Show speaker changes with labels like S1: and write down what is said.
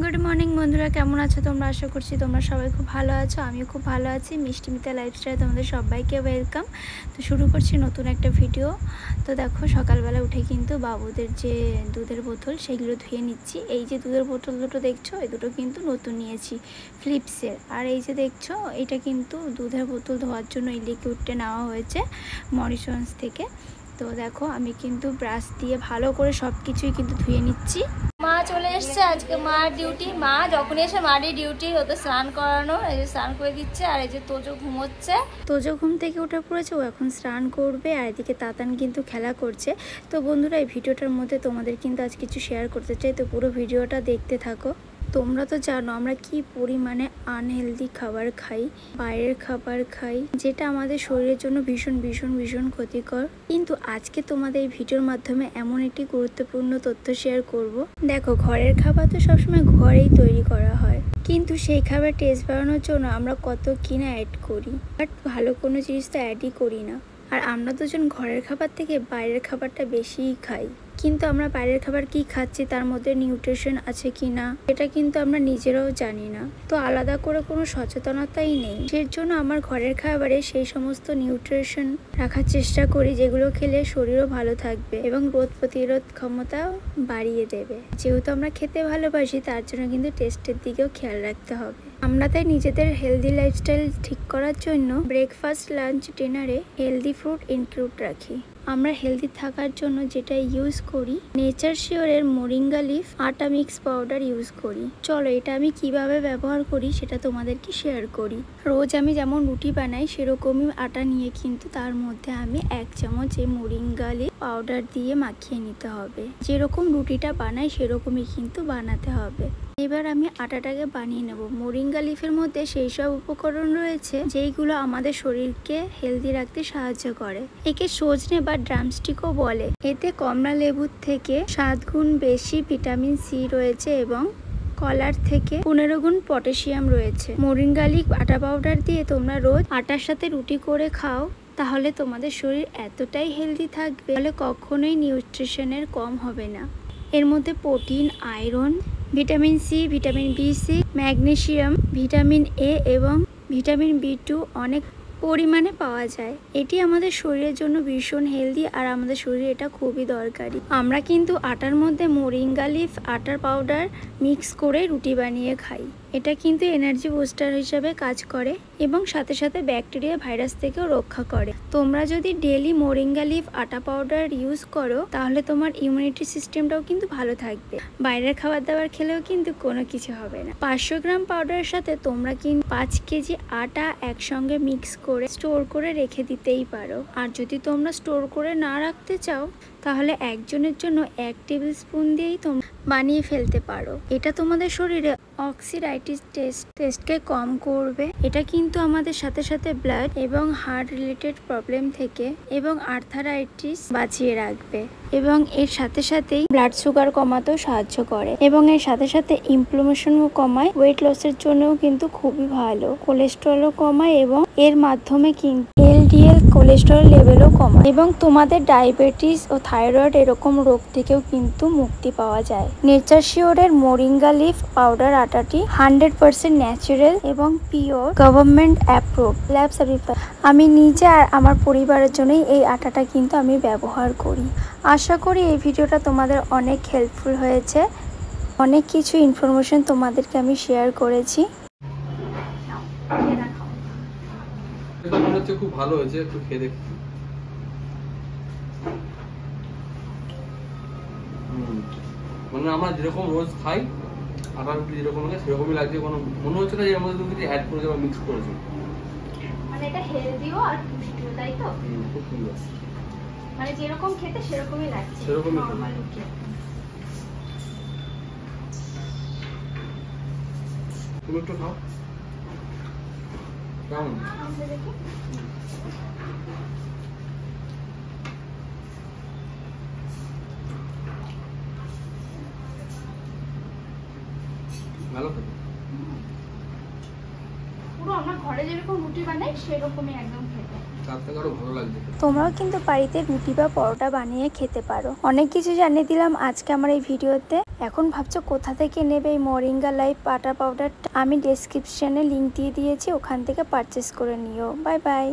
S1: Good morning বন্ধুরা, কেমন আছো তোমরা? আশা করছি তোমরা সবাই খুব ভালো আছো। আমিও খুব ভালো আছি। মিষ্টি মিতা লাইফস্টাইলে তোমাদের সবাইকে ওয়েলকাম। তো শুরু করছি নতুন একটা ভিডিও। তো দেখো, সকালবেলা উঠে কিন্তু বাবুদের যে দুধের বোতল সেগুলো ধুয়ে নিচ্ছি। এই যে দুধের বোতল দুটো দেখছো, এই দুটো কিন্তু নতুন নিয়েছি ফিলিপসের। আর এই যে দেখছো, এটা কিন্তু দুধের বোতল ধোয়ার জন্য এই লিকুইডটা নেওয়া হয়েছে মরিসন্স থেকে। তো দেখো, আমি কিন্তু ব্রাশ দিয়ে ভালো করে সব কিছুই কিন্তু ধুয়ে নিচ্ছি। মা চলে এসছে, আজকে মার ডিউটি। মা যখনই এসে মারই ডিউটি হতো স্নান করানো। এই যে স্নান করে দিচ্ছে, আর এই যে তোজো ঘুমোচ্ছে। তোজো ঘুম থেকে উঠে পড়েছে, ও এখন স্নান করবে। আর এদিকে তাতান কিন্তু খেলা করছে। তো বন্ধুরা, এই ভিডিওটার মধ্যে তোমাদের কিন্তু আজ কিছু শেয়ার করতে চাই, তো পুরো ভিডিওটা দেখতে থাকো। তোমরা তো জানো আমরা কি পরিমাণে আনহেলদি খাবার খাই, বাইরের খাবার খাই, যেটা আমাদের শরীরের জন্য ভীষণ ভীষণ ভীষণ ক্ষতিকর। কিন্তু আজকে তোমাদের এই ভিডিওর মাধ্যমে এমন একটি গুরুত্বপূর্ণ তথ্য শেয়ার করব। দেখো, ঘরের খাবার তো সবসময় ঘরেই তৈরি করা হয়, কিন্তু সেই খাবার টেস্ট বাড়ানোর জন্য আমরা কত কিনা অ্যাড করি, বাট ভালো কোনো জিনিস তো অ্যাডই করি না। আর আমরা দুজন ঘরের খাবার থেকে বাইরের খাবারটা বেশিই খাই, কিন্তু আমরা বাইরের খাবার কি খাচ্ছি, তার মধ্যে নিউট্রিশন আছে কি না, এটা কিন্তু আমরা নিজেরাও জানি না। তো আলাদা করে কোনো সচেতনতাই নেই। সেই জন্য আমার ঘরের খাবারে সেই সমস্ত নিউট্রিশন রাখার চেষ্টা করি, যেগুলো খেলে শরীরও ভালো থাকবে এবং রোগ প্রতিরোধ ক্ষমতাও বাড়িয়ে দেবে। যেহেতু আমরা খেতে ভালোবাসি, তার জন্য কিন্তু টেস্টের দিকেও খেয়াল রাখতে হবে। আমরা তাই নিজেদের হেলদি লাইফস্টাইল ঠিক করার জন্য ব্রেকফাস্ট, লাঞ্চ, ডিনারে হেলদি ফ্রুট ইনক্লুড রাখি। আমরা হেলদি থাকার জন্য যেটা ইউজ করি, নেচার শিওরের মোরিঙ্গা লিফ আটা মিক্স পাউডার ইউজ করি। চলো, এটা আমি কিভাবে ব্যবহার করি সেটা তোমাদেরকে শেয়ার করি। রোজ আমি যেমন রুটি বানাই, সেরকমই আটা নিয়ে কিন্তু তার মধ্যে আমি 1 চামচ এই মোরিঙ্গা লিফ পাউডার দিয়ে মাখিয়ে নিতে হবে। যেরকম রুটিটা বানাই সেরকমই কিন্তু বানাতে হবে। এবার আমি আটাটাকে বানিয়ে নেব। মোরিঙ্গা লিফের মধ্যে সেই সব উপকরণ রয়েছে যেইগুলো আমাদের শরীরকে হেলদি রাখতে সাহায্য করে। একে সজনে বা ড্রামস্টিকও বলে। এতে কমলা লেবুর থেকে 7 গুণ বেশি ভিটামিন সি রয়েছে এবং কলার থেকে 15 গুণ পটাশিয়াম রয়েছে। মোরিঙ্গা লিফ আটা পাউডার দিয়ে তোমরা রোজ আটার সাথে রুটি করে খাও, তাহলে তোমাদের শরীর এতটাই হেলদি থাকবে, তাহলে কখনোই নিউট্রিশনের কম হবে না। এর মধ্যে protein, iron, vitamin C, vitamin B6, magnesium, vitamin A এবং ভিটামিন B2 অনেক পরিমাণে পাওয়া যায়। এটি আমাদের শরীরের জন্য ভীষণ হেলদি, আর আমাদের শরীরে এটা খুবই দরকারি। আমরা কিন্তু আটার মধ্যে মোরিঙ্গা লিফ আটার পাউডার মিক্স করে রুটি বানিয়ে খাই। এটা কিন্তু এনার্জি বুস্টার হিসাবে কাজ করে এবং সাথে সাথে ব্যাকটেরিয়া, ভাইরাস থেকেও রক্ষা করে। তোমরা যদি ডেলি মোরিঙ্গা লিফ আটা পাউডার ইউজ করো, তাহলে তোমার ইমিউনিটি সিস্টেমটাও কিন্তু ভালো থাকবে। বাইরের খাবার দাবার খেলেও কিন্তু কোনো কিছু হবে না। 500 গ্রাম পাউডারের সাথে তোমরা কিন্তু 5 কেজি আটা একসঙ্গে মিক্স করে স্টোর করে রেখে দিতেই পারো। আর যদি তোমরা স্টোর করে না রাখতে চাও, তাহলে একজনের জন্য 1 টেবিল স্পুন দিয়েই তোমরা বানিয়ে ফেলতে পারো। এটা তোমাদের শরীরে অক্সিডাইটিস টেস্টকে কম করবে। এটা কিন্তু আমাদের সাথে সাথে ব্লাড এবং হার্ট রিলেটেড প্রবলেম থেকে এবং আর্থারাইটিস বাঁচিয়ে রাখবে, এবং এর সাথে সাথেই ব্লাড সুগার কমাতেও সাহায্য করে, এবং এর সাথে সাথে ইনফ্লামেশনও কমায়। ওয়েট লসের জন্যও কিন্তু খুবই ভালো। কোলেস্টেরলও কমায় এবং এর মাধ্যমে কিন্তু LDL কোলেস্টেরল লেভেলও কমায়, এবং তোমাদের ডায়াবেটিস ও থাইরয়েড এরকম রোগ থেকেও কিন্তু মুক্তি পাওয়া যায়। নেচার শিওরের মোরিঙ্গা লিফ পাউডার আটাটি 100% ন্যাচারাল এবং pure, government approve, lab certified. আমি নিজে আর আমার পরিবারের জন্যই এই আটাটা কিন্তু আমি ব্যবহার করি। আশা করি এই ভিডিওটা তোমাদের অনেক হেল্পফুল হয়েছে। অনেক কিছু ইনফরমেশন তোমাদেরকে আমি শেয়ার করেছি।
S2: এটা মনে হচ্ছে খুব ভালো হয়েছে, একটু খেয়ে দেখি। মানে আমরা যেরকম রোজ খাই আটা রুটি যেরকম লাগে সেরকমই লাগছে, কোনো মনে হচ্ছে না যে এর মধ্যে তুমি কিছু অ্যাড করেছো বা মিক্স করেছো।
S1: মানে এটা হেলদিও আর পুষ্টিও, তাই তো?
S2: খুব সুন্দর,
S1: মানে যেরকম খেতে সেরকমই লাগছে,
S2: সেরকমই
S1: নরমাল রুটি।
S2: তুমি একটু খাও কেমন?
S1: দেখি
S2: ভালো খেতে,
S1: পুরো আমরা ঘরে যেরকম রুটি বানাই সেরকমই একদম খেতে।
S2: তার থেকে আরো ভালো লাগছে।
S1: তোমরাও কিন্তু বাড়িতে রুটি বা পরোটা বানিয়ে খেতে পারো। অনেক কিছু জানিয়ে দিলাম আজকে আমার এই ভিডিওতে। এখন ভাবছো কোথা থেকে নেবে এই মরিঙ্গা লাইফ আটা পাউডারটা, আমি ডেসক্রিপশনে লিংক দিয়ে দিয়েছি, ওখান থেকে পারচেস করে নিও। Bye bye.